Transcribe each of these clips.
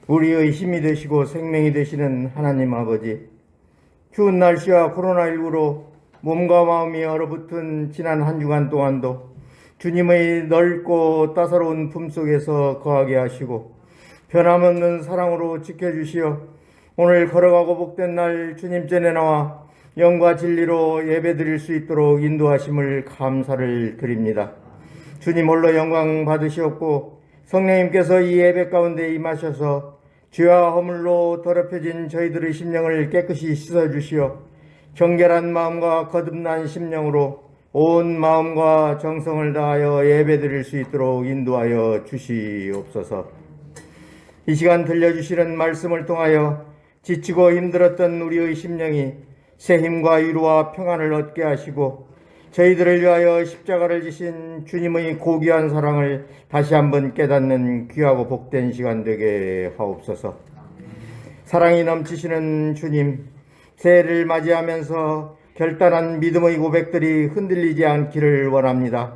우리의 힘이 되시고 생명이 되시는 하나님 아버지, 추운 날씨와 코로나19로 몸과 마음이 얼어붙은 지난 한 주간 동안도 주님의 넓고 따사로운 품속에서 거하게 하시고 변함없는 사랑으로 지켜주시어 오늘 걸어가고 복된 날 주님 전에 나와 영과 진리로 예배드릴 수 있도록 인도하심을 감사를 드립니다. 주님 홀로 영광 받으시옵고 성령님께서 이 예배 가운데 임하셔서 죄와 허물로 더럽혀진 저희들의 심령을 깨끗이 씻어주시어 정결한 마음과 거듭난 심령으로 온 마음과 정성을 다하여 예배드릴 수 있도록 인도하여 주시옵소서. 이 시간 들려주시는 말씀을 통하여 지치고 힘들었던 우리의 심령이 새 힘과 위로와 평안을 얻게 하시고 저희들을 위하여 십자가를 지신 주님의 고귀한 사랑을 다시 한번 깨닫는 귀하고 복된 시간 되게 하옵소서. 사랑이 넘치시는 주님, 새해를 맞이하면서 결단한 믿음의 고백들이 흔들리지 않기를 원합니다.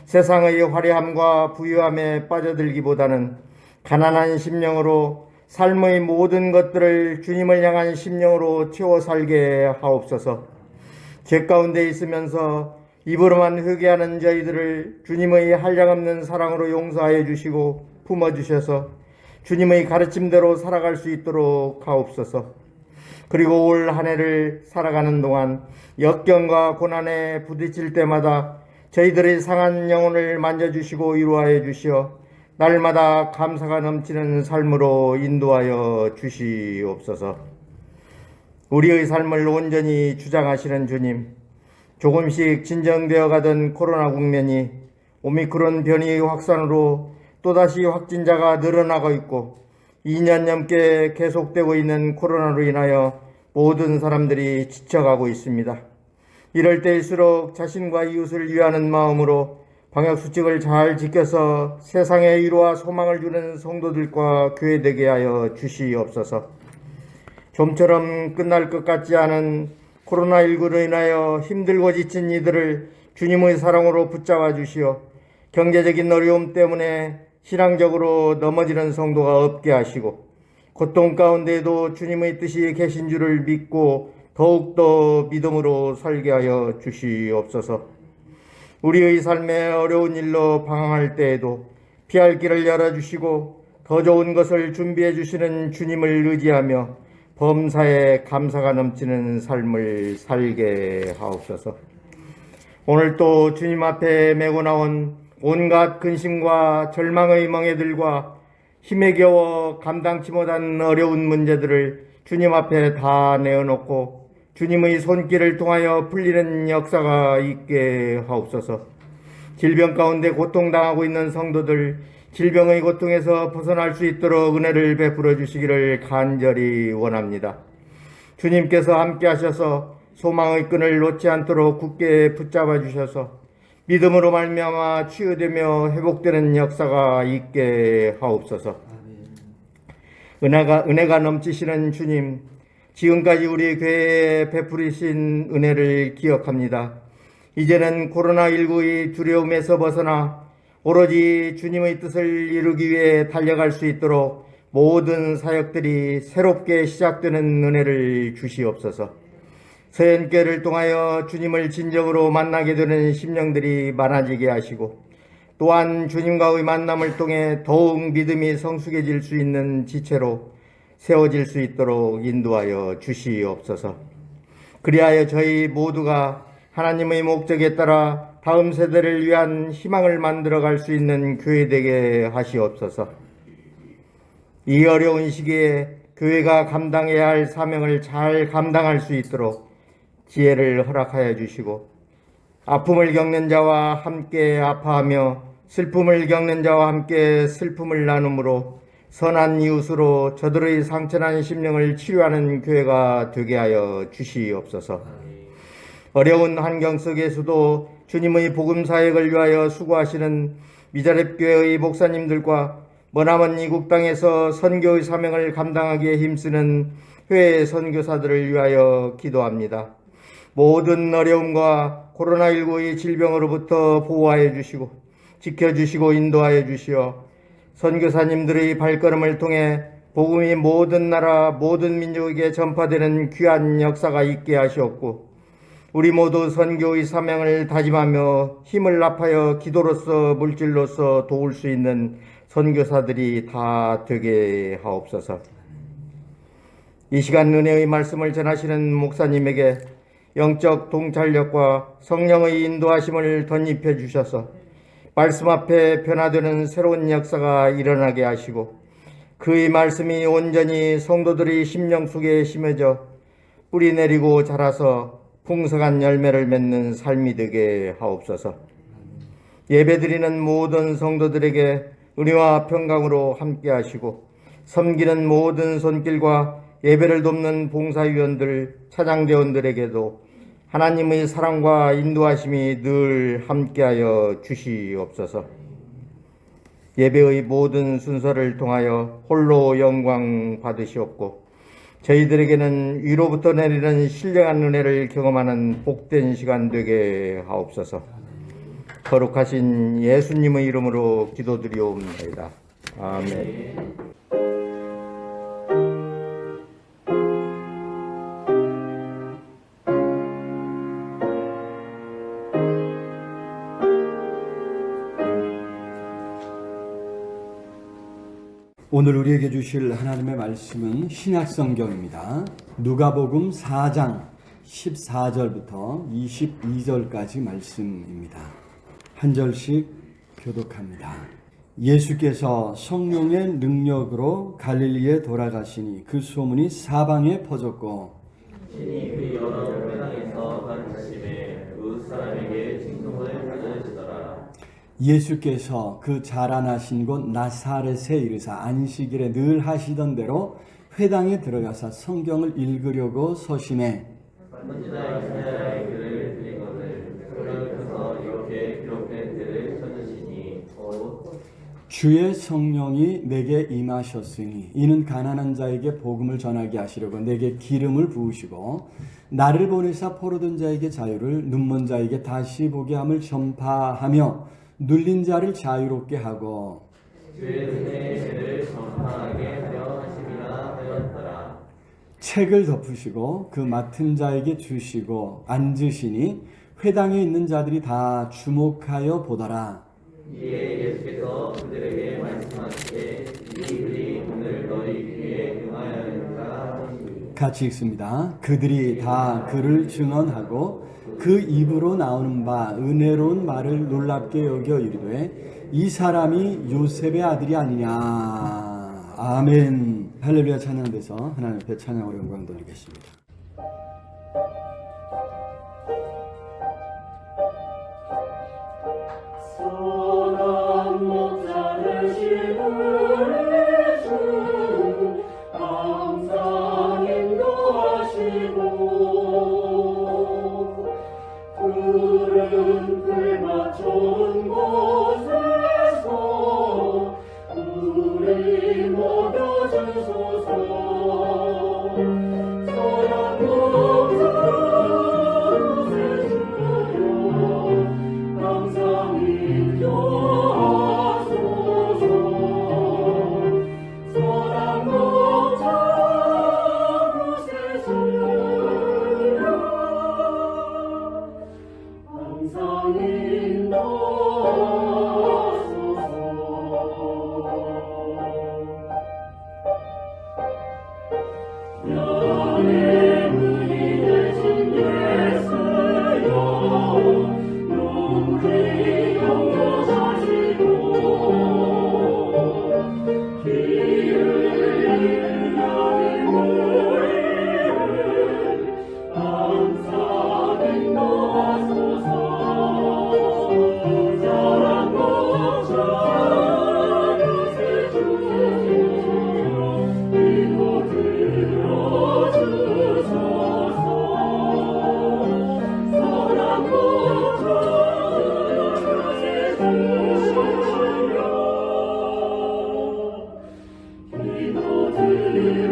세상의 화려함과 부유함에 빠져들기보다는 가난한 심령으로 삶의 모든 것들을 주님을 향한 심령으로 채워 살게 하옵소서. 죄 가운데 있으면서 입으로만 회개하는 저희들을 주님의 한량없는 사랑으로 용서하여 주시고 품어주셔서 주님의 가르침대로 살아갈 수 있도록 하옵소서. 그리고 올 한 해를 살아가는 동안 역경과 고난에 부딪힐 때마다 저희들의 상한 영혼을 만져주시고 위로하여 주시어 날마다 감사가 넘치는 삶으로 인도하여 주시옵소서. 우리의 삶을 온전히 주장하시는 주님, 조금씩 진정되어 가던 코로나 국면이 오미크론 변이의 확산으로 또다시 확진자가 늘어나고 있고 2년 넘게 계속되고 있는 코로나로 인하여 모든 사람들이 지쳐가고 있습니다. 이럴 때일수록 자신과 이웃을 위하는 마음으로 방역수칙을 잘 지켜서 세상에 위로와 소망을 주는 성도들과 교회되게 하여 주시옵소서. 좀처럼 끝날 것 같지 않은 코로나19로 인하여 힘들고 지친 이들을 주님의 사랑으로 붙잡아 주시어 경제적인 어려움 때문에 신앙적으로 넘어지는 성도가 없게 하시고 고통 가운데에도 주님의 뜻이 계신 줄을 믿고 더욱더 믿음으로 살게 하여 주시옵소서. 우리의 삶에 어려운 일로 방황할 때에도 피할 길을 열어주시고 더 좋은 것을 준비해 주시는 주님을 의지하며 범사에 감사가 넘치는 삶을 살게 하옵소서. 오늘 또 주님 앞에 메고 나온 온갖 근심과 절망의 멍에들과 힘에 겨워 감당치 못한 어려운 문제들을 주님 앞에 다 내어놓고 주님의 손길을 통하여 풀리는 역사가 있게 하옵소서. 질병 가운데 고통당하고 있는 성도들 질병의 고통에서 벗어날 수 있도록 은혜를 베풀어 주시기를 간절히 원합니다. 주님께서 함께 하셔서 소망의 끈을 놓지 않도록 굳게 붙잡아 주셔서 믿음으로 말미암아 치유되며 회복되는 역사가 있게 하옵소서. 은혜가 넘치시는 주님, 지금까지 우리 교회에 베풀으신 은혜를 기억합니다. 이제는 코로나19의 두려움에서 벗어나 오로지 주님의 뜻을 이루기 위해 달려갈 수 있도록 모든 사역들이 새롭게 시작되는 은혜를 주시옵소서. 서연교회를 통하여 주님을 진정으로 만나게 되는 심령들이 많아지게 하시고 또한 주님과의 만남을 통해 더욱 믿음이 성숙해질 수 있는 지체로 세워질 수 있도록 인도하여 주시옵소서. 그리하여 저희 모두가 하나님의 목적에 따라 다음 세대를 위한 희망을 만들어갈 수 있는 교회 되게 하시옵소서. 이 어려운 시기에 교회가 감당해야 할 사명을 잘 감당할 수 있도록 지혜를 허락하여 주시고 아픔을 겪는 자와 함께 아파하며 슬픔을 겪는 자와 함께 슬픔을 나눔으로 선한 이웃으로 저들의 상처난 심령을 치료하는 교회가 되게 하여 주시옵소서. 어려운 환경 속에서도 주님의 복음 사역을 위하여 수고하시는 미자렙 교회의 목사님들과 머나먼 이국 땅에서 선교의 사명을 감당하기에 힘쓰는 회의 선교사들을 위하여 기도합니다. 모든 어려움과 코로나19의 질병으로부터 보호하여 주시고 지켜주시고 인도하여 주시어 선교사님들의 발걸음을 통해 복음이 모든 나라 모든 민족에게 전파되는 귀한 역사가 있게 하시었고 우리 모두 선교의 사명을 다짐하며 힘을 합하여 기도로서 물질로서 도울 수 있는 선교사들이 다 되게 하옵소서. 이 시간 은혜의 말씀을 전하시는 목사님에게 영적 통찰력과 성령의 인도하심을 덧입혀 주셔서 말씀 앞에 변화되는 새로운 역사가 일어나게 하시고 그의 말씀이 온전히 성도들의 심령 속에 심어져 뿌리 내리고 자라서 풍성한 열매를 맺는 삶이 되게 하옵소서. 예배드리는 모든 성도들에게 은혜와 평강으로 함께 하시고 섬기는 모든 손길과 예배를 돕는 봉사위원들, 찬양대원들에게도 하나님의 사랑과 인도하심이 늘 함께하여 주시옵소서. 예배의 모든 순서를 통하여 홀로 영광 받으시옵고 저희들에게는 위로부터 내리는 신령한 은혜를 경험하는 복된 시간 되게 하옵소서. 거룩하신 예수님의 이름으로 기도드리옵나이다. 아멘. 오늘 우리에게 주실 하나님의 말씀은 신약성경입니다. 누가복음 4장 14절부터 22절까지 말씀입니다. 한 절씩 교독합니다. 예수께서 성령의 능력으로 갈릴리에 돌아가시니 그 소문이 사방에 퍼졌고 신이 그 여러 회당에서 가르치심에 그 사람에게 칭송을 받으시더라. 예수께서 그 자라나신 곳 나사렛에 이르사 안식일에 늘 하시던 대로 회당에 들어가사 성경을 읽으려고 서심해 선지자 이사야의 글을 드리거늘 그러면서 이렇게 기록된 글을 찾으시니 곧 주의 성령이 내게 임하셨으니 이는 가난한 자에게 복음을 전하게 하시려고 내게 기름을 부으시고 나를 보내사 포로된 자에게 자유를 눈먼 자에게 다시 보게 함을 전파하며 눌린 자를 자유롭게 하고 주의 은혜의 죄를 전파하게 하려 하심이라 하였더라. 책을 덮으시고 그 맡은 자에게 주시고 앉으시니 회당에 있는 자들이 다 주목하여 보더라. 이에 예수께서 그들에게 말씀하시되 이 글이 오늘 너희 귀에 응하여는가 하시니 같이 읽습니다. 그들이 다 그를 증언하고 그 입으로 나오는 바 은혜로운 말을 놀랍게 여겨 이르되 이 사람이 요셉의 아들이 아니냐. 아멘. 할렐루야 찬양돼서 하나님 앞에 찬양으로 영광 돌리겠습니다. 선한 목자를 실으신 항상 인도하시고 푸른 풀밭 좋은 곳에서 우리 먹여주소서. 선한 목자 되시려 항상 인도하소서. 선한 목자 되시려 항상 인도하소서. 연의 문이 되신 예수여 용기 영원하시고 길을 향해 우리를 항상 인도하소서. 사랑 목자 세주소서. 이곳 들어주소서. 사랑 목자 세주시려 기도 들어주소서.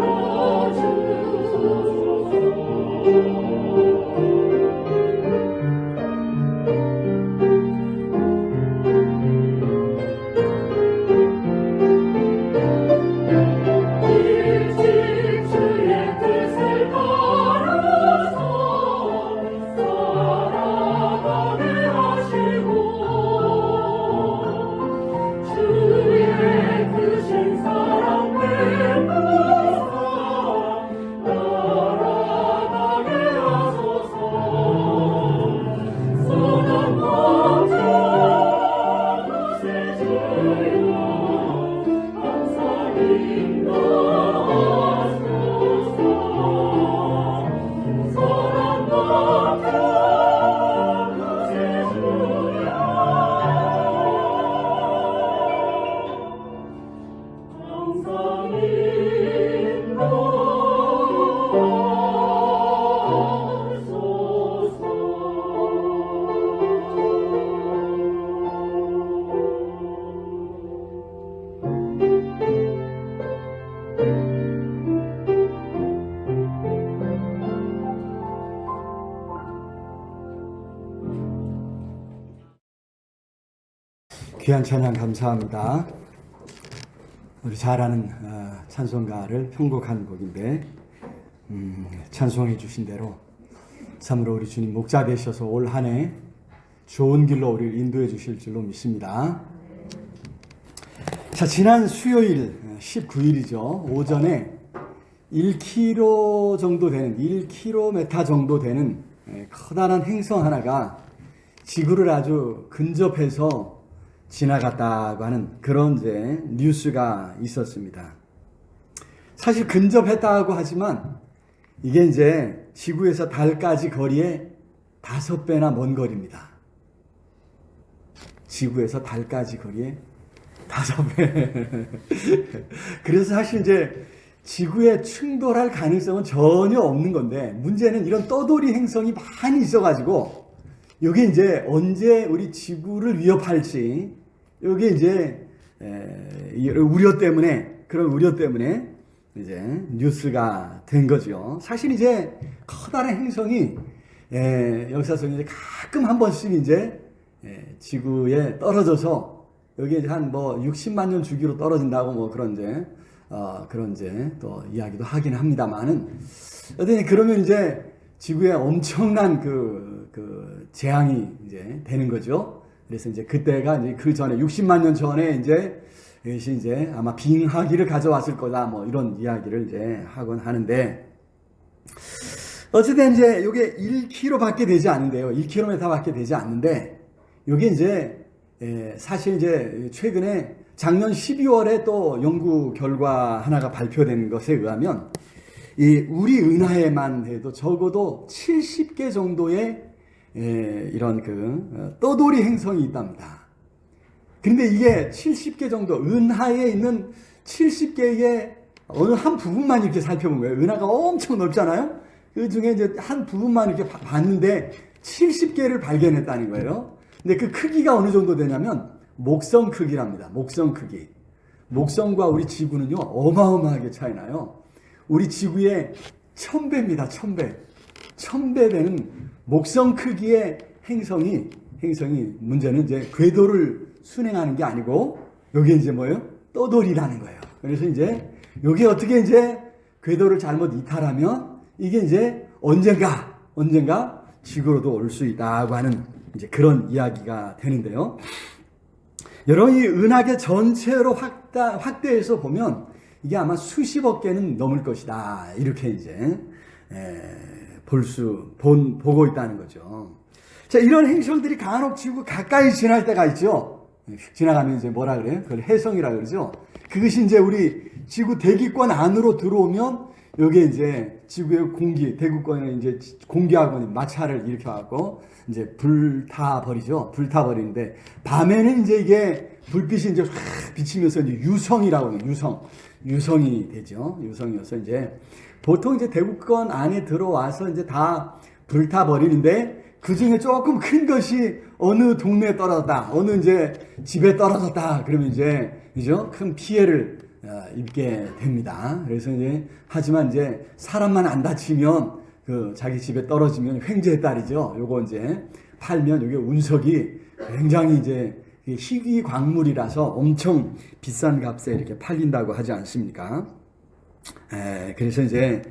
귀한 찬양 감사합니다. 우리 잘 아는 찬송가를 편곡한 곡인데 찬송해 주신 대로 참으로 우리 주님 목자 되셔서 올 한 해 좋은 길로 우리를 인도해 주실 줄로 믿습니다. 자, 지난 수요일 19일이죠. 오전에 1km 정도 되는 1km 정도 되는 커다란 행성 하나가 지구를 아주 근접해서 지나갔다고 하는 그런 이제 뉴스가 있었습니다. 사실 근접했다고 하지만 이게 이제 지구에서 달까지 거리의 5배나 먼 거리입니다. 지구에서 달까지 거리의 5배. 그래서 사실 이제 지구에 충돌할 가능성은 전혀 없는 건데 문제는 이런 떠돌이 행성이 많이 있어가지고 이게 이제 언제 우리 지구를 위협할지 이게 이제 우려 때문에 그런 우려 때문에 이제 뉴스가 된 거죠. 사실 이제 커다란 행성이 역사속에 이제 가끔 한 번씩 이제 지구에 떨어져서 여기 이제 한 뭐 60만 년 주기로 떨어진다고 뭐 그런 이제 또 이야기도 하긴 합니다만은 어쨌든 그러면 이제 지구에 엄청난 그 재앙이 이제 되는 거죠. 그래서 이제 그때가 이제 그 전에 60만 년 전에 이제 이것이 이제 아마 빙하기를 가져왔을 거다 뭐 이런 이야기를 이제 하곤 하는데 어쨌든 이제 이게 1km밖에 되지 않는데요. 1km밖에 되지 않는데 이게 이제 사실 이제 최근에 작년 12월에 또 연구 결과 하나가 발표된 것에 의하면 이 우리 은하에만 해도 적어도 70개 정도의 이런 떠돌이 행성이 있답니다. 근데 이게 70개 정도, 은하에 있는 70개의 어느 한 부분만 이렇게 살펴본 거예요. 은하가 엄청 넓잖아요? 그 중에 이제 한 부분만 이렇게 봤는데 70개를 발견했다는 거예요. 근데 그 크기가 어느 정도 되냐면 목성 크기랍니다. 목성 크기. 목성과 우리 지구는요, 어마어마하게 차이나요. 우리 지구의 1000배입니다. 1000배. 1000배 되는 목성 크기의 행성이 문제는 이제 궤도를 순행하는 게 아니고 여기 이제 뭐예요? 떠돌이라는 거예요. 그래서 이제 여기 어떻게 이제 궤도를 잘못 이탈하면 이게 이제 언젠가 지구로도 올 수 있다고 하는 이제 그런 이야기가 되는데요. 여러분 이 은하계 전체로 확대해서 보면 이게 아마 수십억 개는 넘을 것이다. 이렇게 이제 보고 있다는 거죠. 자, 이런 행성들이 간혹 지구 가까이 지날 때가 있죠. 지나가면 이제 뭐라 그래요? 그걸 해성이라 그러죠. 그것이 이제 우리 지구 대기권 안으로 들어오면 여기에 이제 지구의 대기권에 이제 공기하고 마찰을 일으켜갖고 이제 불타버리죠. 불타버리는데 밤에는 이제 이게 불빛이 이제 확 비치면서 이제 유성이라고 해요. 유성이 되죠. 유성이어서 이제 보통 이제 대구권 안에 들어와서 이제 다 불타버리는데 그 중에 조금 큰 것이 어느 동네에 떨어졌다, 어느 이제 집에 떨어졌다, 그러면 이제, 그죠? 큰 피해를 입게 됩니다. 그래서 이제, 하지만 이제 사람만 안 다치면 자기 집에 떨어지면 횡재의 딸이죠. 요거 이제 팔면 이게 운석이 굉장히 이제 희귀 광물이라서 엄청 비싼 값에 이렇게 팔린다고 하지 않습니까? 그래서 이제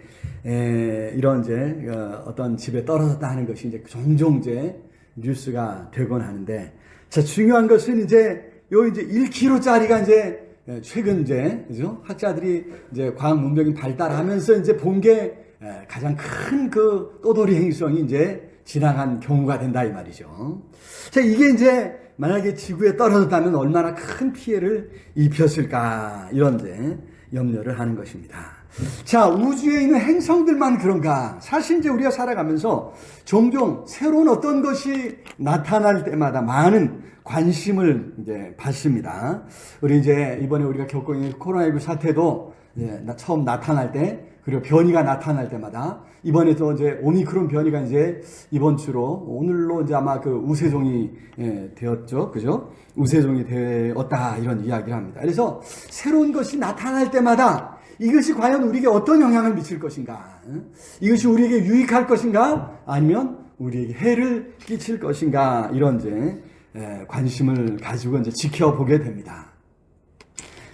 이런 이제 어떤 집에 떨어졌다 하는 것이 이제 종종 이제 뉴스가 되곤 하는데, 자, 중요한 것은 이제 요 이제 1km짜리가 이제 최근 이제 그죠? 학자들이 이제 과학 문명이 발달하면서 이제 본 게 가장 큰 떠돌이 행성이 이제 지나간 경우가 된다 이 말이죠. 자, 이게 이제 만약에 지구에 떨어졌다면 얼마나 큰 피해를 입혔을까 이런 이제 염려를 하는 것입니다. 자, 우주에 있는 행성들만 그런가? 사실 이제 우리가 살아가면서 종종 새로운 어떤 것이 나타날 때마다 많은 관심을 이제 받습니다. 우리 이제 이번에 우리가 겪고 있는 코로나19 사태도 이제 처음 나타날 때, 그리고 변이가 나타날 때마다, 이번에도 이제 오미크론 변이가 이제 이번 주로 오늘로 이제 아마 우세종이 되었죠, 그죠? 우세종이 되었다 이런 이야기를 합니다. 그래서 새로운 것이 나타날 때마다 이것이 과연 우리에게 어떤 영향을 미칠 것인가? 이것이 우리에게 유익할 것인가? 아니면 우리에게 해를 끼칠 것인가? 이런 이제 관심을 가지고 이제 지켜보게 됩니다.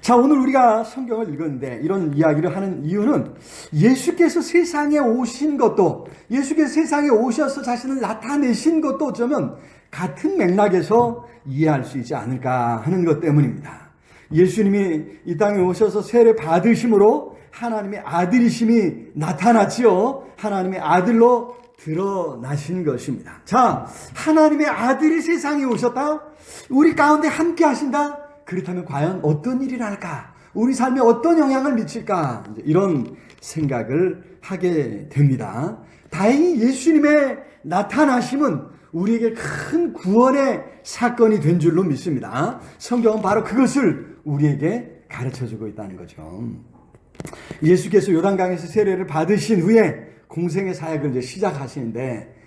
자, 오늘 우리가 성경을 읽었는데 이런 이야기를 하는 이유는 예수께서 세상에 오신 것도, 예수께서 세상에 오셔서 자신을 나타내신 것도 어쩌면 같은 맥락에서 이해할 수 있지 않을까 하는 것 때문입니다. 예수님이 이 땅에 오셔서 세례 받으심으로 하나님의 아들이심이 나타났지요. 하나님의 아들로 드러나신 것입니다. 자, 하나님의 아들이 세상에 오셨다? 우리 가운데 함께 하신다? 그렇다면 과연 어떤 일을 할까? 우리 삶에 어떤 영향을 미칠까? 이런 생각을 하게 됩니다. 다행히 예수님의 나타나심은 우리에게 큰 구원의 사건이 된 줄로 믿습니다. 성경은 바로 그것을 우리에게 가르쳐주고 있다는 거죠. 예수께서 요단강에서 세례를 받으신 후에 공생의 사역을 이제 시작하시는데,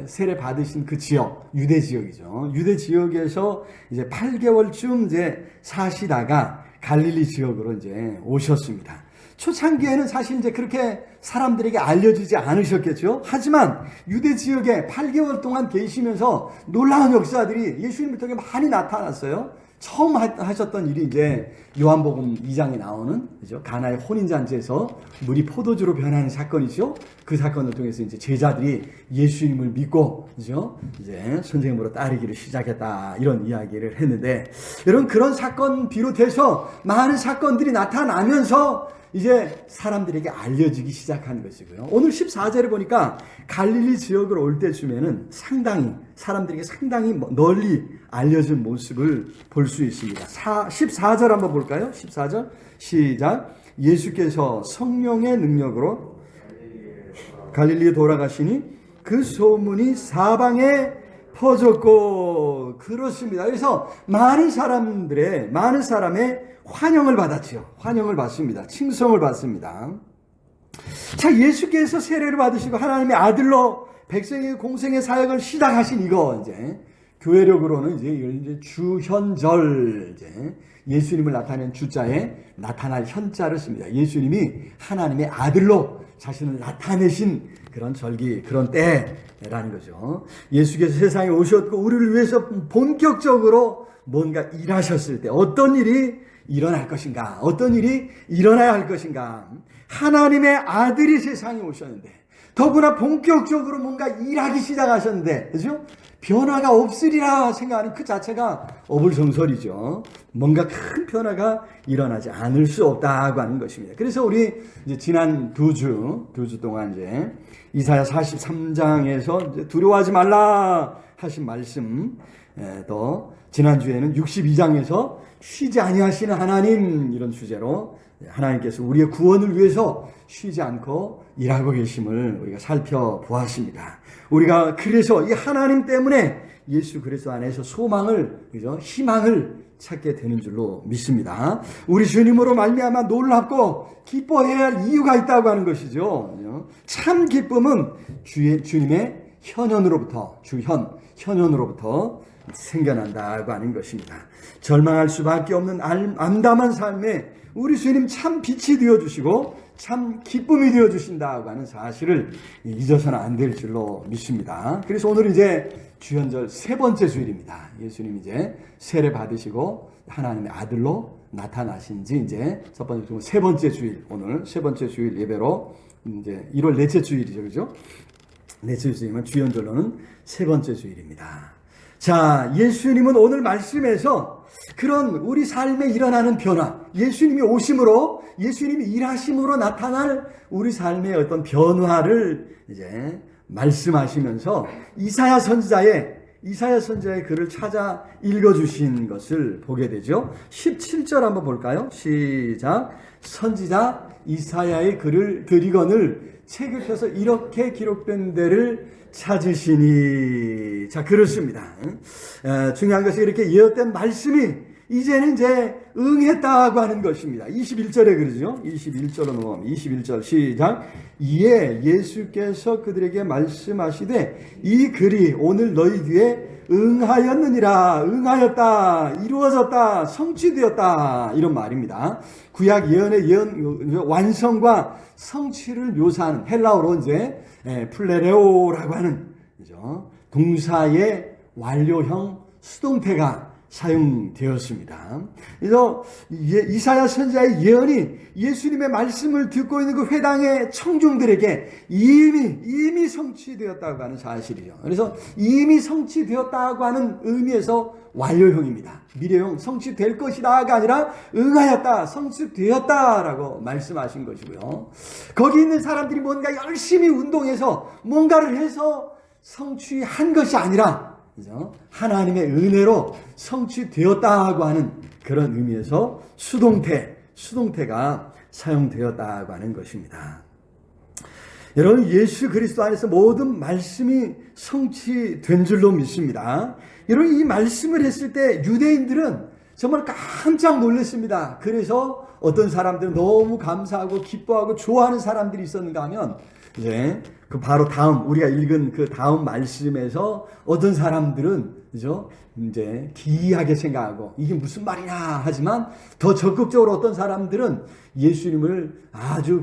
세례 받으신 그 지역, 유대 지역이죠. 유대 지역에서 이제 8개월쯤 이제 사시다가 갈릴리 지역으로 이제 오셨습니다. 초창기에는 사실 이제 그렇게 사람들에게 알려지지 않으셨겠죠. 하지만 유대 지역에 8개월 동안 계시면서 놀라운 역사들이 예수님을 통해 많이 나타났어요. 처음 하셨던 일이 이제 요한복음 2장에 나오는, 그죠? 가나의 혼인잔치에서 물이 포도주로 변하는 사건이죠. 그 사건을 통해서 이제 제자들이 예수님을 믿고, 그죠? 이제 선생님으로 따르기를 시작했다. 이런 이야기를 했는데, 여러분, 그런 사건 비롯해서 많은 사건들이 나타나면서 이제 사람들에게 알려지기 시작한 것이고요. 오늘 14절에 보니까 갈릴리 지역으로 올 때쯤에는 사람들에게 상당히 널리 알려진 모습을 볼 수 있습니다. 14절 한번 볼까요? 14절 시작. 예수께서 성령의 능력으로 갈릴리에 돌아가시니 그 소문이 사방에 퍼졌고, 그렇습니다. 그래서 많은 사람의 환영을 받았지요. 환영을 받습니다. 칭송을 받습니다. 자, 예수께서 세례를 받으시고 하나님의 아들로 백성의 공생의 사역을 시작하신 이거, 이제 교회력으로는 이제 주현절, 이제 예수님을 나타낸 주자에 나타날 현자를 씁니다. 예수님이 하나님의 아들로 자신을 나타내신 그런 절기, 그런 때라는 거죠. 예수께서 세상에 오셨고 우리를 위해서 본격적으로 뭔가 일하셨을 때 어떤 일이 일어날 것인가? 어떤 일이 일어나야 할 것인가? 하나님의 아들이 세상에 오셨는데, 더구나 본격적으로 뭔가 일하기 시작하셨는데, 그죠? 변화가 없으리라 생각하는 그 자체가 어불성설이죠. 뭔가 큰 변화가 일어나지 않을 수 없다고 하는 것입니다. 그래서 우리 이제 지난 두 주 동안 이제 이사야 43장에서 이제 두려워하지 말라 하신 말씀, 또 지난주에는 62장에서 쉬지 아니하시는 하나님, 이런 주제로 하나님께서 우리의 구원을 위해서 쉬지 않고 일하고 계심을 우리가 살펴보았습니다. 우리가 그래서 이 하나님 때문에 예수 그리스도 안에서 소망을, 그죠? 희망을 찾게 되는 줄로 믿습니다. 우리 주님으로 말미암아 놀랍고 기뻐해야 할 이유가 있다고 하는 것이죠. 참 기쁨은 주님의 현현으로부터, 현현으로부터 생겨난다고 하는 것입니다. 절망할 수밖에 없는 암담한 삶에 우리 주님 참 빛이 되어주시고 참 기쁨이 되어주신다고 하는 사실을 잊어서는 안 될 줄로 믿습니다. 그래서 오늘 이제 주현절 세 번째 주일입니다. 예수님 이제 세례 받으시고 하나님의 아들로 나타나신 지 이제 첫 번째 주, 세 번째 주일, 오늘 세 번째 주일 예배로 이제 1월 넷째 주일이죠. 그죠? 넷째 주일이면 주현절로는 세 번째 주일입니다. 자, 예수님은 오늘 말씀에서 그런 우리 삶에 일어나는 변화, 예수님이 오심으로, 예수님이 일하심으로 나타날 우리 삶의 어떤 변화를 이제 말씀하시면서 이사야 선지자의 글을 찾아 읽어주신 것을 보게 되죠. 17절 한번 볼까요? 시작. 선지자 이사야의 글을 드리거늘 책을 펴서 이렇게 기록된 데를 찾으시니. 자, 그렇습니다. 중요한 것이 이렇게 예언된 말씀이 이제는 이제 응했다고 하는 것입니다. 21절에 그러죠. 21절로 넘어가면 21절 시작. 이에 예수께서 그들에게 말씀하시되 이 글이 오늘 너희 귀에 응하였느니라. 응하였다. 이루어졌다. 성취되었다. 이런 말입니다. 구약 예언의 완성과 성취를 묘사하는 헬라어로 이제 플레레오라고 하는, 그죠? 동사의 완료형 수동태가 사용되었습니다. 그래서 이사야 선지자의 예언이 예수님의 말씀을 듣고 있는 그 회당의 청중들에게 이미 성취되었다고 하는 사실이죠. 그래서 이미 성취되었다고 하는 의미에서 완료형입니다. 미래형 성취될 것이다가 아니라 응하였다, 성취되었다라고 말씀하신 것이고요. 거기 있는 사람들이 뭔가 열심히 운동해서 뭔가를 해서 성취한 것이 아니라 그죠? 하나님의 은혜로 성취되었다고 하는 그런 의미에서 수동태가 사용되었다고 하는 것입니다. 여러분, 예수 그리스도 안에서 모든 말씀이 성취된 줄로 믿습니다. 여러분, 이 말씀을 했을 때 유대인들은 정말 깜짝 놀랐습니다. 그래서 어떤 사람들은 너무 감사하고 기뻐하고 좋아하는 사람들이 있었는가 하면 이제 그 바로 다음 우리가 읽은 그 다음 말씀에서 어떤 사람들은 그죠? 이제 기이하게 생각하고 이게 무슨 말이냐 하지만 더 적극적으로 어떤 사람들은 예수님을 아주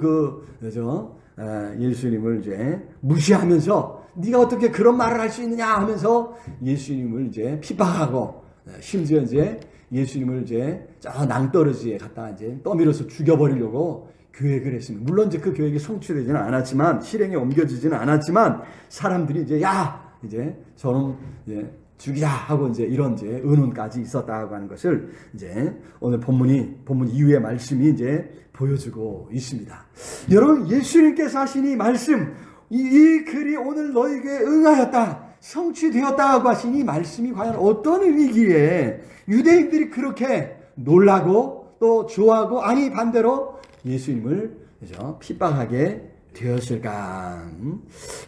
예수님을 이제 무시하면서 네가 어떻게 그런 말을 할 수 있느냐 하면서 예수님을 이제 핍박하고 심지어 이제 예수님을 이제 저 낭떠러지에 갖다 이제 떠밀어서 죽여버리려고 계획을 했습니다. 물론 이제 그 계획이 성취되지는 않았지만 실행에 옮겨지지는 않았지만 사람들이 이제 저놈 이제 죽이자 하고 이제 이런 이제 의논까지 있었다고 하는 것을 이제 오늘 본문 이후의 말씀이 이제 보여주고 있습니다. 여러분, 예수님께서 하신 이 말씀, 이 글이 오늘 너에게 응하였다, 성취되었다고 하신 이 말씀이 과연 어떤 의미기에 유대인들이 그렇게 놀라고 또 좋아하고 아니 반대로 예수님을 그죠? 핍박하게 되었을까?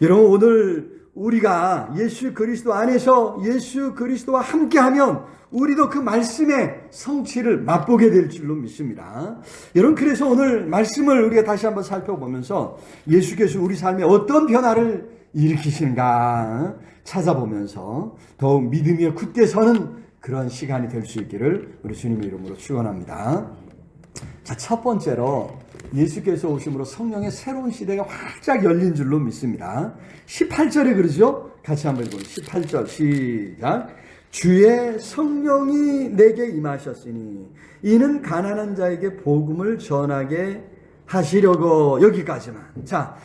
여러분, 오늘 우리가 예수 그리스도 안에서 예수 그리스도와 함께하면 우리도 그 말씀의 성취를 맛보게 될 줄로 믿습니다. 여러분, 그래서 오늘 말씀을 우리가 다시 한번 살펴보면서 예수께서 우리 삶에 어떤 변화를 일으키시는가 찾아보면서 더욱 믿음이 굳게 서는 그런 시간이 될 수 있기를 우리 주님의 이름으로 축원합니다. 자, 첫 번째로 예수께서 오심으로 성령의 새로운 시대가 활짝 열린 줄로 믿습니다. 18절에 그러죠? 같이 한번 읽어보세요. 18절 시작. 주의 성령이 내게 임하셨으니 이는 가난한 자에게 복음을 전하게 하시려고. 여기까지만. 자,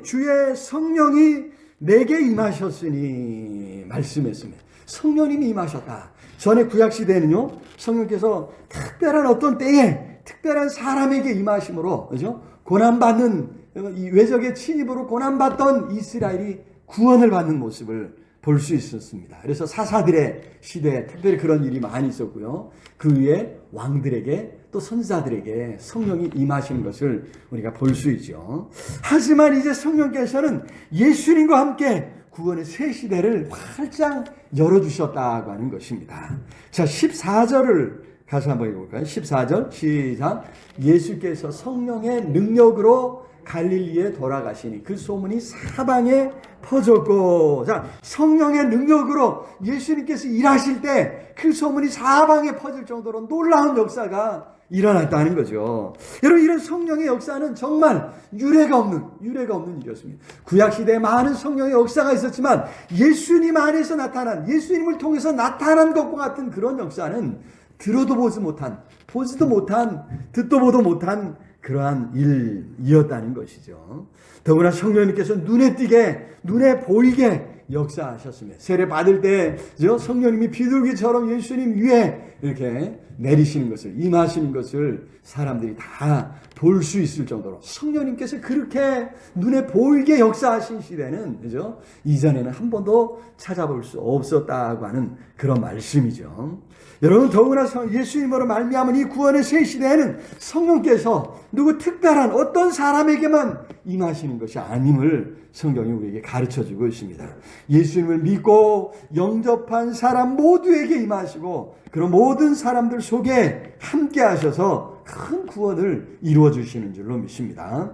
주의 성령이 내게 임하셨으니 말씀했습니다. 성령님이 임하셨다. 전에 구약시대에는요, 성령께서 특별한 어떤 때에 특별한 사람에게 임하심으로, 그죠? 고난받는, 이 외적의 침입으로 고난받던 이스라엘이 구원을 받는 모습을 볼 수 있었습니다. 그래서 사사들의 시대에 특별히 그런 일이 많이 있었고요. 그 위에 왕들에게 또 선지자들에게 성령이 임하시는 것을 우리가 볼 수 있죠. 하지만 이제 성령께서는 예수님과 함께 구원의 새 시대를 활짝 열어주셨다고 하는 것입니다. 자, 14절을 가서 한번 읽어볼까요? 14절 시작. 예수께서 성령의 능력으로 갈릴리에 돌아가시니 그 소문이 사방에 퍼졌고. 자, 성령의 능력으로 예수님께서 일하실 때 그 소문이 사방에 퍼질 정도로 놀라운 역사가 일어났다는 거죠. 여러분, 이런 성령의 역사는 정말 유례가 없는 일이었습니다. 구약시대에 많은 성령의 역사가 있었지만 예수님 안에서 나타난, 예수님을 통해서 나타난 것과 같은 그런 역사는 들어도 보지도 못한, 듣도 보도 못한 그러한 일이었다는 것이죠. 더구나 성령님께서 눈에 띄게, 눈에 보이게 역사하셨습니다. 세례 받을 때 성령님이 비둘기처럼 예수님 위에 이렇게 내리시는 것을, 임하시는 것을 사람들이 다 볼 수 있을 정도로 성령님께서 그렇게 눈에 보이게 역사하신 시대는, 그죠? 이전에는 한 번도 찾아볼 수 없었다고 하는 그런 말씀이죠. 여러분, 더구나 예수님으로 말미암은 이 구원의 새 시대에는 성령께서 누구 특별한 어떤 사람에게만 임하시는 것이 아님을 성경이 우리에게 가르쳐주고 있습니다. 예수님을 믿고 영접한 사람 모두에게 임하시고 그런 모든 사람들 속에 함께 하셔서 큰 구원을 이루어 주시는 줄로 믿습니다.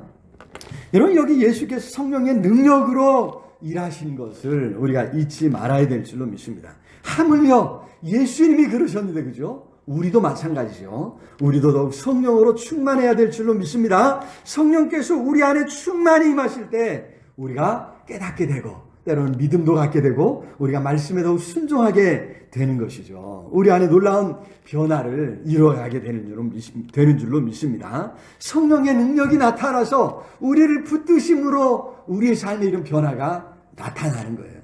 여러분, 여기 예수께서 성령의 능력으로 일하신 것을 우리가 잊지 말아야 될 줄로 믿습니다. 하물며 예수님이 그러셨는데, 그죠? 우리도 마찬가지죠. 우리도 더욱 성령으로 충만해야 될 줄로 믿습니다. 성령께서 우리 안에 충만히 임하실 때 우리가 깨닫게 되고 때로는 믿음도 갖게 되고 우리가 말씀에 더욱 순종하게 되는 것이죠. 우리 안에 놀라운 변화를 이루어가게 되는 줄로 믿습니다. 성령의 능력이 나타나서 우리를 붙드심으로 우리의 삶에 이런 변화가 나타나는 거예요.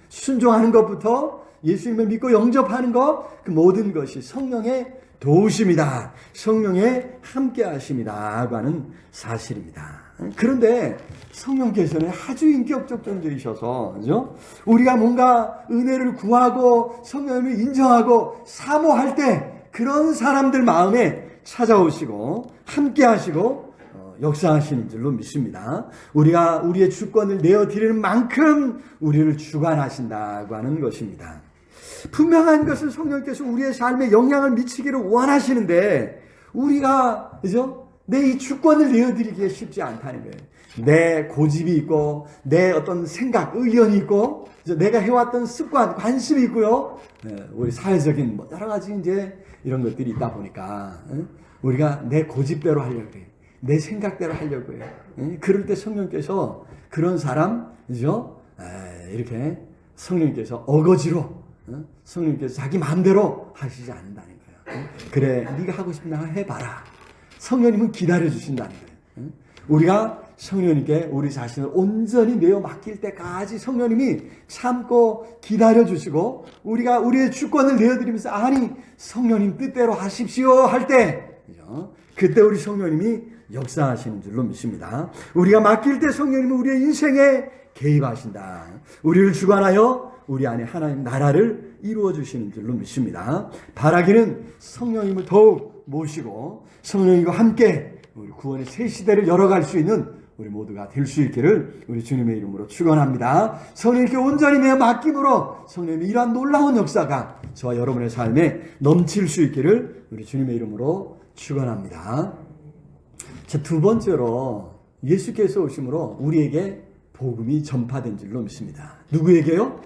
순종하는 것부터 예수님을 믿고 영접하는 것, 그 모든 것이 성령의 도우심이다. 성령의 함께 하심이다. 하는 사실입니다. 그런데 성령께서는 아주 인격적 존재이셔서, 그죠? 우리가 뭔가 은혜를 구하고 성령을 인정하고 사모할 때 그런 사람들 마음에 찾아오시고 함께 하시고 역사하시는 줄로 믿습니다. 우리가 우리의 주권을 내어드리는 만큼 우리를 주관하신다고 하는 것입니다. 분명한 것은 성령께서 우리의 삶에 영향을 미치기를 원하시는데 우리가 그죠? 내 이 주권을 내어드리기에 쉽지 않다는 거예요. 내 고집이 있고 내 어떤 생각, 의견이 있고 내가 해왔던 습관, 관심이 있고요. 우리 사회적인 뭐 여러 가지 이제 이런 것들이 있다 보니까 우리가 내 고집대로 하려고 해요. 내 생각대로 하려고 해요. 그럴 때 성령께서 그런 사람, 그죠? 이렇게 성령께서 어거지로 성령께서 자기 마음대로 하시지 않는다는 거예요. 그래, 네가 하고 싶은 나 해봐라. 성령님은 기다려 주신다는 거예요. 우리가 성령님께 우리 자신을 온전히 내어 맡길 때까지 성령님이 참고 기다려 주시고 우리가 우리의 주권을 내어드리면서 아니 성령님 뜻대로 하십시오 할 때 그때 우리 성령님이 역사하시는 줄로 믿습니다. 우리가 맡길 때 성령님은 우리의 인생에 개입하신다. 우리를 주관하여 우리 안에 하나님 나라를 이루어 주시는 줄로 믿습니다. 바라기는 성령님을 더욱 모시고 성령님과 함께 우리 구원의 새 시대를 열어갈 수 있는 우리 모두가 될 수 있기를 우리 주님의 이름으로 축원합니다. 성령님께 온전히 내어 맡김으로 성령님의 이러한 놀라운 역사가 저와 여러분의 삶에 넘칠 수 있기를 우리 주님의 이름으로 축원합니다. 자, 두 번째로 예수께서 오심으로 우리에게 복음이 전파된 줄로 믿습니다. 누구에게요?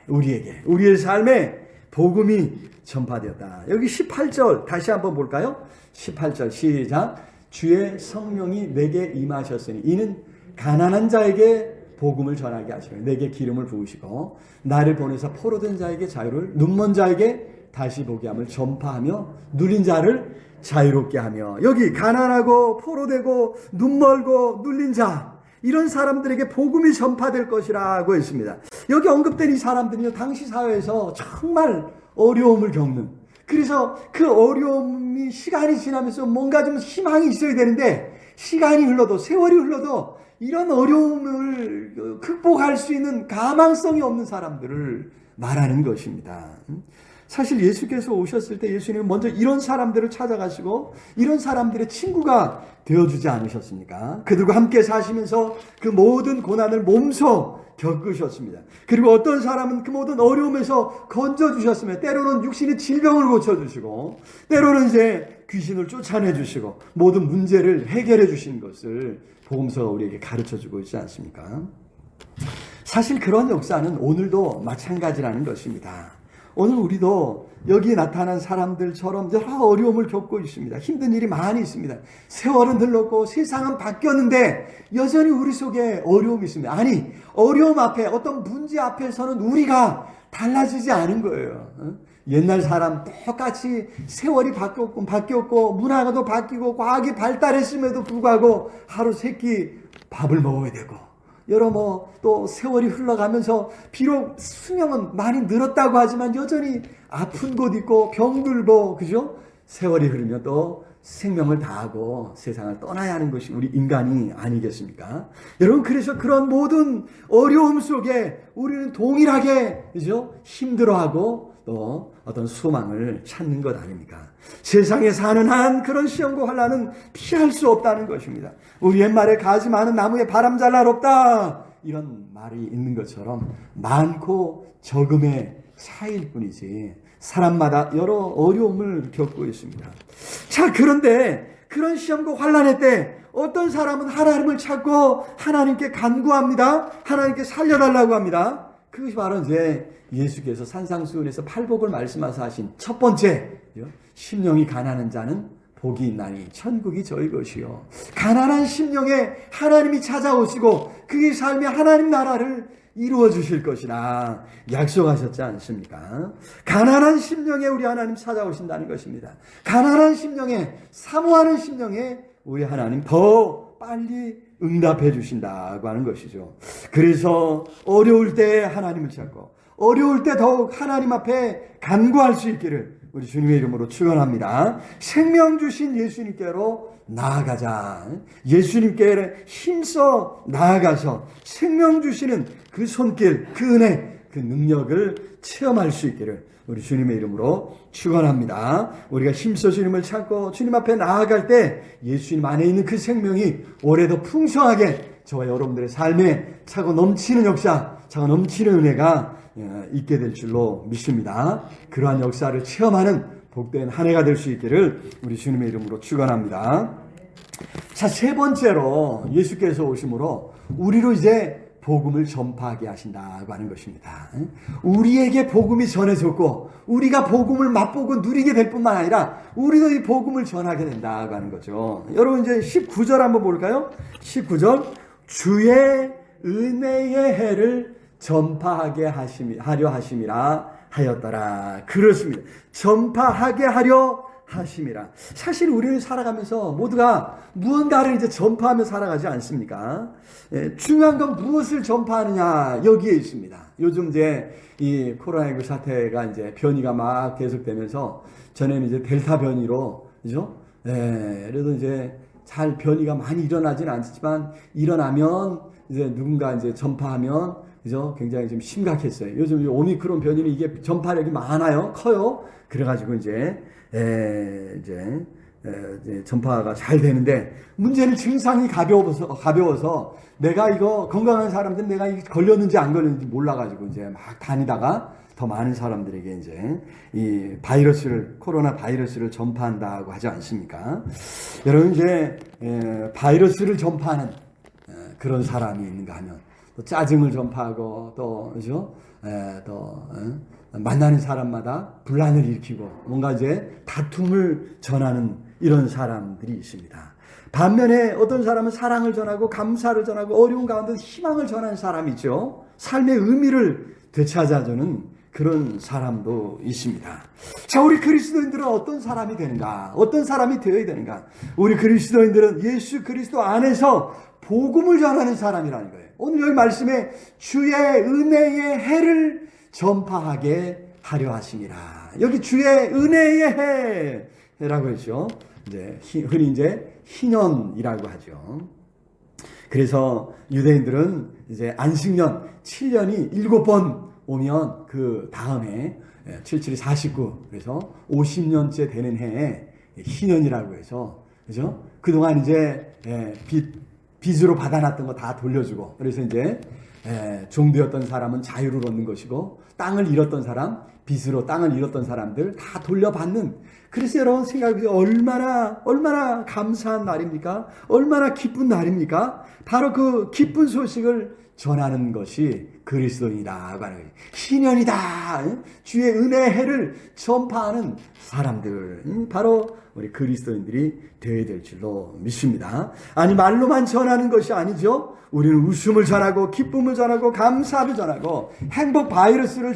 우리에게 우리의 삶에 복음이 전파되었다. 여기 18절 다시 한번 볼까요? 18절 시작. 주의 성령이 내게 임하셨으니 이는 가난한 자에게 복음을 전하게 하시고 내게 기름을 부으시고 나를 보내사 포로된 자에게 자유를 눈먼 자에게 다시 보게 함을 전파하며 눌린 자를 자유롭게 하며 여기 가난하고 포로되고 눈멀고 눌린 자 이런 사람들에게 복음이 전파될 것이라고 했습니다. 여기 언급된 이 사람들은요, 당시 사회에서 정말 어려움을 겪는, 그래서 그 어려움이 시간이 지나면서 뭔가 좀 희망이 있어야 되는데 시간이 흘러도 세월이 흘러도 이런 어려움을 극복할 수 있는 가망성이 없는 사람들을 말하는 것입니다. 사실 예수께서 오셨을 때 예수님은 먼저 이런 사람들을 찾아가시고 이런 사람들의 친구가 되어주지 않으셨습니까? 그들과 함께 사시면서 그 모든 고난을 몸소 겪으셨습니다. 그리고 어떤 사람은 그 모든 어려움에서 건져주셨으며 때로는 육신의 질병을 고쳐주시고 때로는 이제 귀신을 쫓아내주시고 모든 문제를 해결해 주신 것을 복음서가 우리에게 가르쳐주고 있지 않습니까? 사실 그런 역사는 오늘도 마찬가지라는 것입니다. 오늘 우리도 여기에 나타난 사람들처럼 여러 어려움을 겪고 있습니다. 힘든 일이 많이 있습니다. 세월은 흘렀고 세상은 바뀌었는데 여전히 우리 속에 어려움이 있습니다. 아니, 어려움 앞에 어떤 문제 앞에서는 우리가 달라지지 않은 거예요. 옛날 사람 똑같이 세월이 바뀌었고 문화가도 바뀌고 과학이 발달했음에도 불구하고 하루 세 끼 밥을 먹어야 되고 여러 또 세월이 흘러가면서 비록 수명은 많이 늘었다고 하지만 여전히 아픈 곳 있고 병들고 그죠? 세월이 흐르면 또 생명을 다하고 세상을 떠나야 하는 것이 우리 인간이 아니겠습니까? 여러분, 그래서 그런 모든 어려움 속에 우리는 동일하게 그죠? 힘들어하고 또 어떤 소망을 찾는 것 아닙니까? 세상에 사는 한 그런 시험과 환난은 피할 수 없다는 것입니다. 우리 옛말에 가지 많은 나무에 바람 잘 날 없다 이런 말이 있는 것처럼 많고 적음의 차이일 뿐이지 사람마다 여러 어려움을 겪고 있습니다. 자, 그런데 그런 시험과 환난의 때 어떤 사람은 하나님을 찾고 하나님께 간구합니다. 하나님께 살려달라고 합니다. 그것이 바로 이제 예수께서 산상수훈에서 팔복을 말씀하셔 하신 첫 번째 심령이 가난한 자는 복이 있나니 천국이 저희 것이요. 가난한 심령에 하나님이 찾아오시고 그의 삶에 하나님 나라를 이루어 주실 것이라 약속하셨지 않습니까? 가난한 심령에 우리 하나님 찾아오신다는 것입니다. 가난한 심령에, 사모하는 심령에 우리 하나님 더 빨리 응답해 주신다고 하는 것이죠. 그래서 어려울 때 하나님을 찾고 어려울 때 더욱 하나님 앞에 간구할 수 있기를 우리 주님의 이름으로 축원합니다. 생명 주신 예수님께로 나아가자. 예수님께 힘써 나아가서 생명 주시는 그 손길, 그 은혜, 그 능력을 체험할 수 있기를 우리 주님의 이름으로 축원합니다. 우리가 힘써 주님을 찾고 주님 앞에 나아갈 때 예수님 안에 있는 그 생명이 올해도 풍성하게 저와 여러분들의 삶에 차고 넘치는 역사, 차고 넘치는 은혜가 있게 될 줄로 믿습니다. 그러한 역사를 체험하는 복된 한 해가 될 수 있기를 우리 주님의 이름으로 축원합니다. 자, 세 번째로 예수께서 오심으로 우리로 이제 복음을 전파하게 하신다고 하는 것입니다. 우리에게 복음이 전해졌고 우리가 복음을 맛보고 누리게 될 뿐만 아니라 우리도 이 복음을 전하게 된다고 하는 거죠. 여러분 이제 19절 한번 볼까요? 19절 주의 은혜의 해를 전파하게 하려 하심이라 하였더라. 그렇습니다. 전파하게 하려 하심이라. 사실 우리는 살아가면서 모두가 무언가를 이제 전파하며 살아가지 않습니까? 중요한 건 무엇을 전파하느냐 여기에 있습니다. 요즘 이제 이 코로나19 사태가 이제 변이가 막 계속되면서 전에는 이제 델타 변이로 그죠? 그래도 이제 잘 변이가 많이 일어나지는 않지만 일어나면 이제 누군가 이제 전파하면 그죠? 굉장히 좀 심각했어요. 요즘 오미크론 변이는 이게 전파력이 많아요, 커요. 그래가지고 이제 전파가 잘 되는데 문제는 증상이 가벼워서 내가 이거 건강한 사람들은 내가 이거 걸렸는지 안 걸렸는지 몰라가지고 이제 막 다니다가 더 많은 사람들에게 이제 이 코로나 바이러스를 전파한다고 하지 않습니까? 여러분 이제 바이러스를 전파하는 그런 사람이 있는가 하면 또 짜증을 전파하고 또 그죠? 또 만나는 사람마다 분란을 일으키고 뭔가 이제 다툼을 전하는 이런 사람들이 있습니다. 반면에 어떤 사람은 사랑을 전하고 감사를 전하고 어려운 가운데 희망을 전하는 사람이 있죠. 삶의 의미를 되찾아주는 그런 사람도 있습니다. 자, 우리 그리스도인들은 어떤 사람이 되는가? 어떤 사람이 되어야 되는가? 우리 그리스도인들은 예수 그리스도 안에서 복음을 전하는 사람이라는 거예요. 오늘 여기 말씀에 주의 은혜의 해를 전파하게 하려 하심이라. 여기 주의 은혜의 해라고 했죠. 이제 흔히 이제 희년이라고 하죠. 그래서 유대인들은 이제 안식년 7년이 7번 오면 그 다음에 77이 49 그래서 50년째 되는 해에 희년이라고 해서 그죠? 그동안 이제 빚으로 받아놨던 거 다 돌려주고 그래서 이제 종되었던 사람은 자유를 얻는 것이고 땅을 잃었던 사람 빚으로 땅을 잃었던 사람들 다 돌려받는 그래서 여러분 생각해보세요. 얼마나 감사한 날입니까? 얼마나 기쁜 날입니까? 바로 그 기쁜 소식을 전하는 것이 그리스도인이라고 하는 거예요. 희년이다. 주의 은혜의 해를 전파하는 사람들 바로 우리 그리스도인들이 되어야 될 줄로 믿습니다. 아니 말로만 전하는 것이 아니죠. 우리는 웃음을 전하고 기쁨을 전하고 감사를 전하고 행복 바이러스를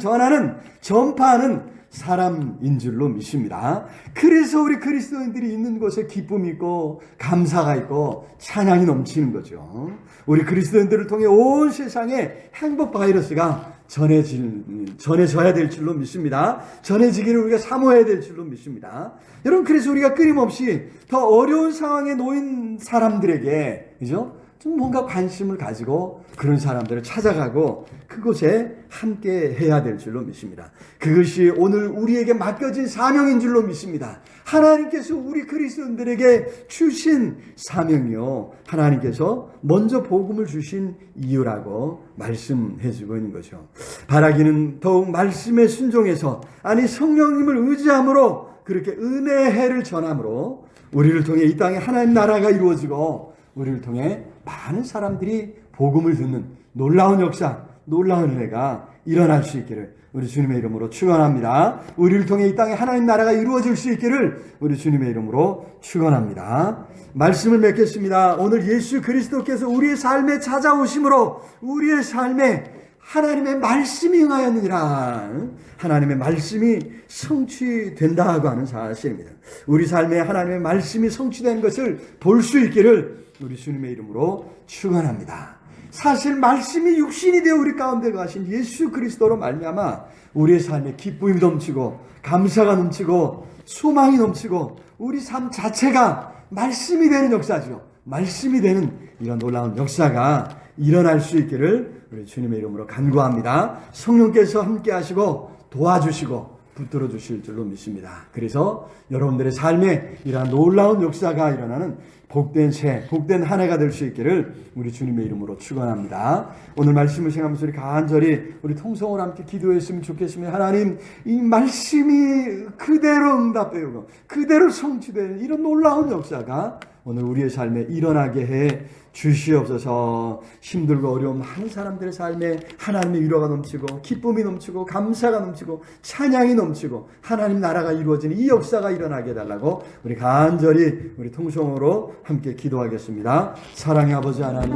전파하는 사람인 줄로 믿습니다. 그래서 우리 그리스도인들이 있는 곳에 기쁨이 있고 감사가 있고 찬양이 넘치는 거죠. 우리 그리스도인들을 통해 온 세상에 행복 바이러스가 전해져야 될 줄로 믿습니다. 전해지기를 우리가 사모해야 될 줄로 믿습니다. 여러분 그래서 우리가 끊임없이 더 어려운 상황에 놓인 사람들에게 그죠? 좀 뭔가 관심을 가지고 그런 사람들을 찾아가고 그곳에 함께 해야 될 줄로 믿습니다. 그것이 오늘 우리에게 맡겨진 사명인 줄로 믿습니다. 하나님께서 우리 그리스도인들에게 주신 사명이요. 하나님께서 먼저 복음을 주신 이유라고 말씀해주고 있는 거죠. 바라기는 더욱 말씀에 순종해서 아니 성령님을 의지함으로 그렇게 은혜의 해를 전함으로 우리를 통해 이 땅에 하나님 나라가 이루어지고 우리를 통해 많은 사람들이 복음을 듣는 놀라운 역사, 놀라운 은혜가 일어날 수 있기를 우리 주님의 이름으로 축원합니다. 우리를 통해 이 땅에 하나님 나라가 이루어질 수 있기를 우리 주님의 이름으로 축원합니다. 말씀을 맺겠습니다. 오늘 예수 그리스도께서 우리의 삶에 찾아오심으로 우리의 삶에 하나님의 말씀이 응하였느니라. 하나님의 말씀이 성취된다고 하는 사실입니다. 우리 삶에 하나님의 말씀이 성취된 것을 볼 수 있기를 우리 주님의 이름으로 축원합니다. 사실 말씀이 육신이 되어 우리 가운데 가신 예수 그리스도로 말미암아 우리의 삶에 기쁨이 넘치고 감사가 넘치고 소망이 넘치고 우리 삶 자체가 말씀이 되는 역사죠. 말씀이 되는 이런 놀라운 역사가 일어날 수 있기를 우리 주님의 이름으로 간구합니다. 성령께서 함께 하시고 도와주시고 붙들어 주실 줄로 믿습니다. 그래서 여러분들의 삶에 이러한 놀라운 역사가 일어나는 복된 새, 복된 한 해가 될 수 있기를 우리 주님의 이름으로 축원합니다. 오늘 말씀을 생각하면서 우리 간절히 우리 통성으로 함께 기도했으면 좋겠습니다. 하나님, 이 말씀이 그대로 응답되고 그대로 성취되는 이런 놀라운 역사가 오늘 우리의 삶에 일어나게 해 주시옵소서. 힘들고 어려운 많은 사람들의 삶에 하나님의 위로가 넘치고 기쁨이 넘치고 감사가 넘치고 찬양이 넘치고 하나님 나라가 이루어지는 이 역사가 일어나게 해달라고 우리 간절히 우리 통성으로 함께 기도하겠습니다. 사랑의 아버지 하나님,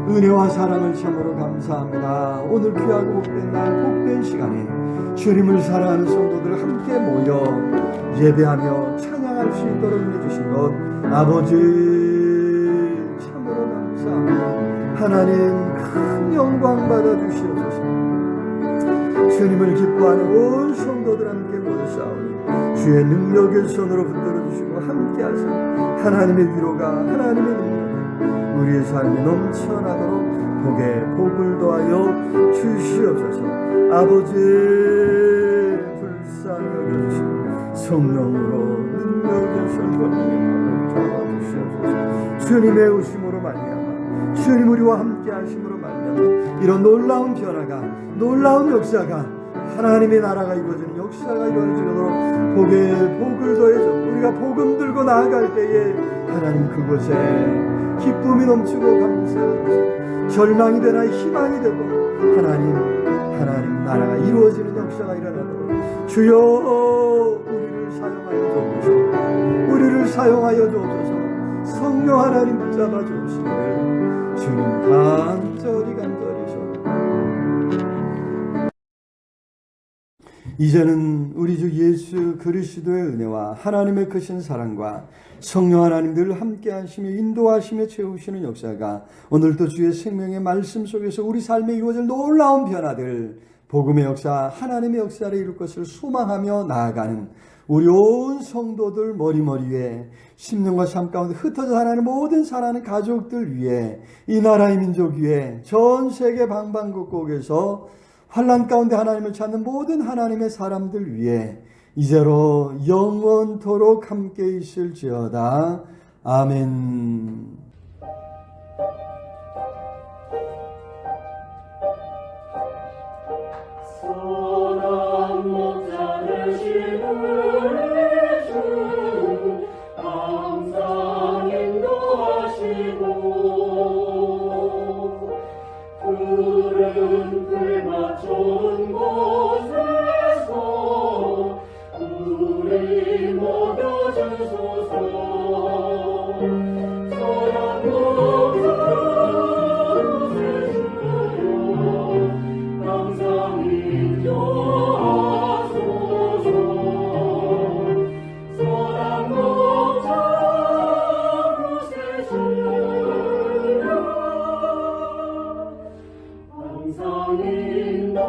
은혜와 사랑을 참으로 감사합니다. 오늘 귀하고 복된 날 복된 시간에 주님을 사랑하는 성도들 함께 모여 예배하며 찬양할 수 있도록 은혜 주신 것 아버지 하나님 큰 영광 받아주시옵소서. 주님을 기뻐하는 온 성도들 함께 모여싸우니 주의 능력의 손으로 붙들어주시고 함께하사 하나님의 위로가 하나님의 능력이 우리의 삶에 넘쳐나도록 복에 복을 더하여 주시옵소서. 아버지 불쌍히 여겨주시고 성령으로 능력의 손과 힘을 잡아주시옵소서. 주님의 오심으로 말미암아 주님 우리와 함께 하심으로 말미암아 이런 놀라운 변화가 놀라운 역사가 하나님의 나라가 이루어지는 역사가 이루어지도록 복에 복을 더해줘 우리가 복음 들고 나아갈 때에 하나님 그곳에 기쁨이 넘치고 감사가 넘치고 절망이 되나 희망이 되고 하나님 나라가 이루어지는 역사가 일어나도록 주여 우리를 사용하여 주옵소서. 우리를 사용하여 주옵소서. 성령 하나님 붙잡아 주시기를 주님 간절히 이제는 우리 주 예수 그리스도의 은혜와 하나님의 크신 사랑과 성령 하나님 늘 함께 하시며 인도하시며 채우시는 역사가 오늘도 주의 생명의 말씀 속에서 우리 삶에 이루어질 놀라운 변화들 복음의 역사 하나님의 역사를 이룰 것을 소망하며 나아가는 우리 온 성도들 머리머리 위에 10년과 삶 가운데 흩어져 살아가는 모든 사랑하는 가족들 위에 이 나라의 민족 위에 전 세계 방방곡곡에서 환난 가운데 하나님을 찾는 모든 하나님의 사람들 위에 이제로 영원토록 함께 있을지어다. 아멘. 선한 목자 되시는 주 항상 인도하시고 푸른 풀밭 좋은 곳에서 우리 먹여주소서. 선한 목자 되시는 항상 인도하소서. 선한 목자 되시는 항상 인도하소서.